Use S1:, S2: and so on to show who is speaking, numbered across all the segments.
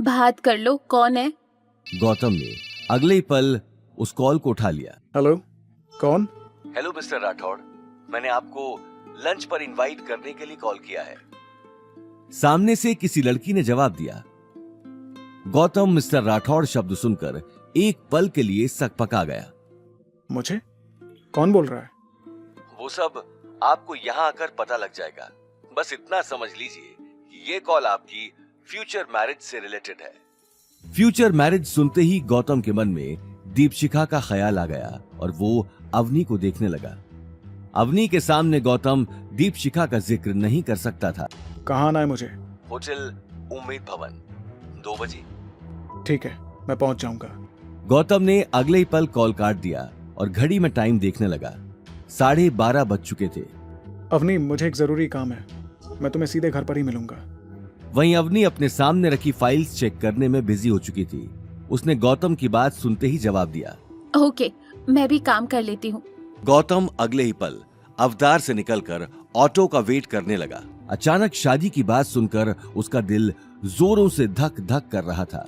S1: बात कर लो, कौन है?
S2: गौतम ने अगले ही पल उस कॉल को उठा लिया।
S3: हेलो, कौन?
S2: हेलो मिस्टर राठौड़, मैंने आपको लंच पर इनवाइट करने के लिए कॉल किया है। सामने से किसी लड़की ने जवाब दिया। गौतम मिस्टर राठौड़ शब्द सुनकर एक पल के लिए सकपका गया।
S3: मुझे? कौन बोल रहा है?
S2: वो सब आपको यहाँ आकर पता लग जाएगा। बस इतना समझ लीजिए कि ये कॉल आपकी फ्यूचर मैरिज से रिलेटेड है। फ्यूचर मैरिज सुनते ही गौतम के मन में दीपशिखा का ख्याल आ गया और वो अवनी को देखने लगा। अवनी के सामने गौतम दीपशिखा का जिक्र नहीं कर सकता था।
S3: कहाँ आना है मुझे?
S2: होटल उम्मीद भवन, 2 बजे।
S3: ठीक है, मैं पहुंच जाऊंगा।
S2: गौतम ने अगले ही पल कॉल काट दिया और घड़ी में टाइम देखने लगा। 12:30 बज चुके थे।
S3: अवनी, मुझे एक जरूरी काम है, मैं तुम्हें सीधे घर पर ही मिलूंगा।
S2: वहीं अवनी अपने सामने रखी फाइल्स चेक करने में बिजी हो चुकी थी। उसने गौतम की बात सुनते ही जवाब दिया।
S1: ओके, मैं भी काम कर लेती हूँ।
S2: गौतम अगले ही पल अवतार से निकलकर ऑटो का वेट करने लगा। अचानक शादी की बात सुनकर उसका दिल जोरों से धक धक कर रहा था।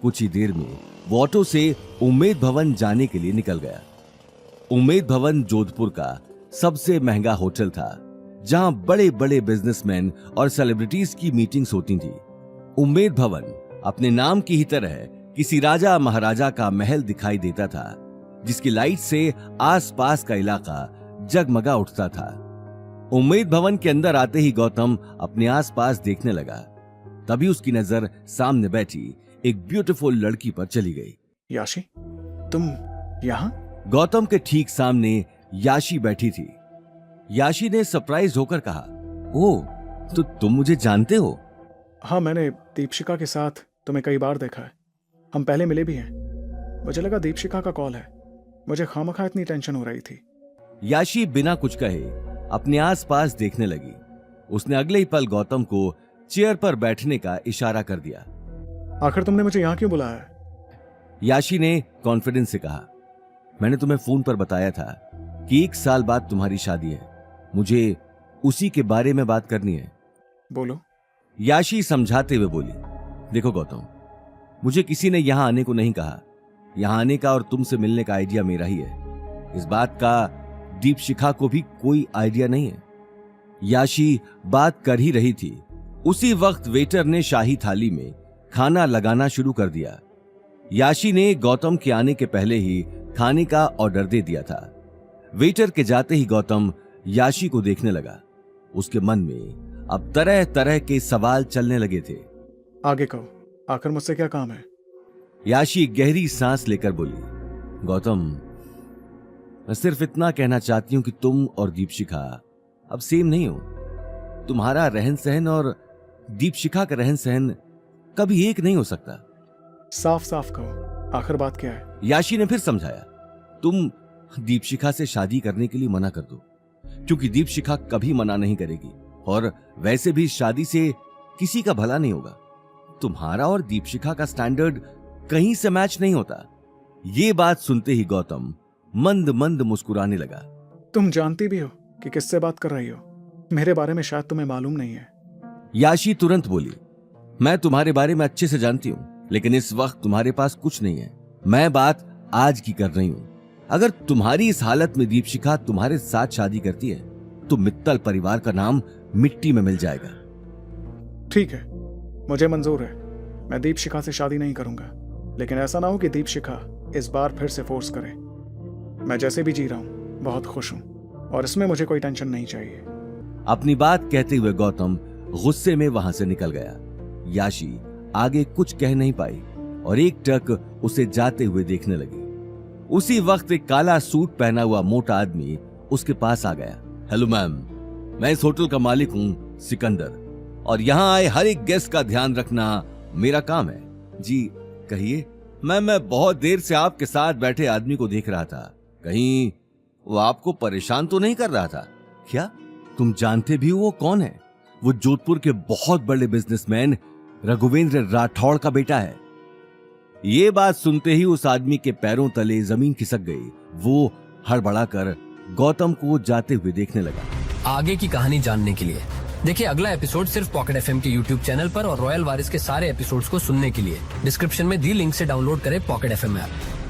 S2: कुछ ही देर में वो ऑटो से उम्मीद भवन जाने के लिए निकल गया। उम्मीद भवन जोधपुर का सबसे महंगा होटल था, जहां बड़े बड़े बिजनेसमैन और सेलिब्रिटीज की मीटिंग्स होती थी। उम्मीद भवन अपने नाम की ही तरह किसी राजा महाराजा का महल दिखाई देता था, जिसकी लाइट से आसपास का इलाका जगमगा उठता था। उम्मीद भवन के अंदर आते ही गौतम अपने आसपास देखने लगा। तभी उसकी नजर सामने बैठी एक ब्यूटीफुल लड़की पर चली गई।
S3: याशी, तुम यहाँ?
S2: गौतम के ठीक सामने याशी बैठी थी। याशी ने सरप्राइज होकर कहा, ओह, तो तुम मुझे जानते हो?
S3: हाँ, मैंने दीपशिखा के साथ तुम्हें कई बार देखा है, हम पहले मिले भी हैं। मुझे लगा दीपशिखा का कॉल है, मुझे खामखा इतनी टेंशन हो रही थी।
S2: याशी बिना कुछ कहे अपने आसपास देखने लगी। उसने अगले ही पल गौतम को चेयर पर बैठने का इशारा कर दिया।
S3: आखिर तुमने मुझे यहाँ क्यों बुलाया है?
S2: याशी ने कॉन्फिडेंस से कहा, मैंने तुम्हें फोन पर बताया था कि 1 साल बाद तुम्हारी शादी है। मुझे उसी के बारे में बात करनी है।
S3: बोलो।
S2: याशी समझाते हुए बोली, देखो गौतम, मुझे किसी ने यहां आने को नहीं कहा। यहां आने का और तुमसे मिलने का आइडिया मेरा ही है। इस बात का दीपशिखा को भी कोई आइडिया नहीं है। याशी बात कर ही रही थी, उसी वक्त वेटर ने शाही थाली में खाना लगाना शुरू कर दिया। याशी ने गौतम के आने के पहले ही खाने का ऑर्डर दे दिया था। वेटर के जाते ही गौतम याशी को देखने लगा। उसके मन में अब तरह तरह के सवाल चलने लगे थे।
S3: आगे कहो, आखिर मुझसे क्या काम है?
S2: याशी गहरी सांस लेकर बोली, गौतम, मैं सिर्फ इतना कहना चाहती हूं कि तुम और दीपशिखा अब सेम नहीं हो। तुम्हारा रहन सहन और दीपशिखा का रहन सहन कभी एक नहीं हो सकता।
S3: साफ साफ कहो, आखिर बात क्या है?
S2: याशी ने फिर समझाया, तुम दीपशिखा से शादी करने के लिए मना कर दो, क्योंकि दीपशिखा कभी मना नहीं करेगी और वैसे भी शादी से किसी का भला नहीं होगा। तुम्हारा और दीपशिखा का स्टैंडर्ड कहीं से मैच नहीं होता। ये बात सुनते ही गौतम मंद मंद मुस्कुराने लगा।
S3: तुम जानती भी हो कि किससे बात कर रही हो। मेरे बारे में शायद तुम्हें मालूम नहीं है।
S2: याशी तुरंत बोली, मैं तुम्हारे बारे में अच्छे से जानती हूं, लेकिन इस वक्त तुम्हारे पास कुछ नहीं है। मैं बात आज की कर रही हूं। अगर तुम्हारी इस हालत में दीपशिखा तुम्हारे साथ शादी करती है तो मित्तल परिवार का नाम मिट्टी में मिल जाएगा।
S3: ठीक है, मुझे मंजूर है, मैं दीपशिखा से शादी नहीं करूंगा, लेकिन ऐसा ना हो कि दीपशिखा इस बार फिर से फोर्स करे। मैं जैसे भी जी रहा हूं बहुत खुश हूं और इसमें मुझे कोई टेंशन नहीं चाहिए।
S2: अपनी बात कहते हुए गौतम गुस्से में वहां से निकल गया। याशी आगे कुछ कह नहीं पाई और एक टक उसे जाते हुए देखने लगी। उसी वक्त एक काला सूट पहना हुआ मोटा आदमी उसके पास आ गया। हेलो मैम, मैं इस होटल का मालिक हूं सिकंदर, और यहाँ आए हर एक गेस्ट का ध्यान रखना मेरा काम है। जी कहिए। मैम, मैं बहुत देर से आपके साथ बैठे आदमी को देख रहा था, कहीं वो आपको परेशान तो नहीं कर रहा था क्या? तुम जानते भी हो वो कौन है? वो जोधपुर के बहुत बड़े बिजनेसमैन रघुवेंद्र राठौड़ का बेटा है। ये बात सुनते ही उस आदमी के पैरों तले जमीन खिसक गई। वो हड़बड़ाकर गौतम को जाते हुए देखने लगा।
S4: आगे की कहानी जानने के लिए देखिए अगला एपिसोड सिर्फ पॉकेट एफएम के यूट्यूब चैनल पर और रॉयल वारिस के सारे एपिसोड्स को सुनने के लिए डिस्क्रिप्शन में दी लिंक से डाउनलोड करें पॉकेट एफएम ऐप।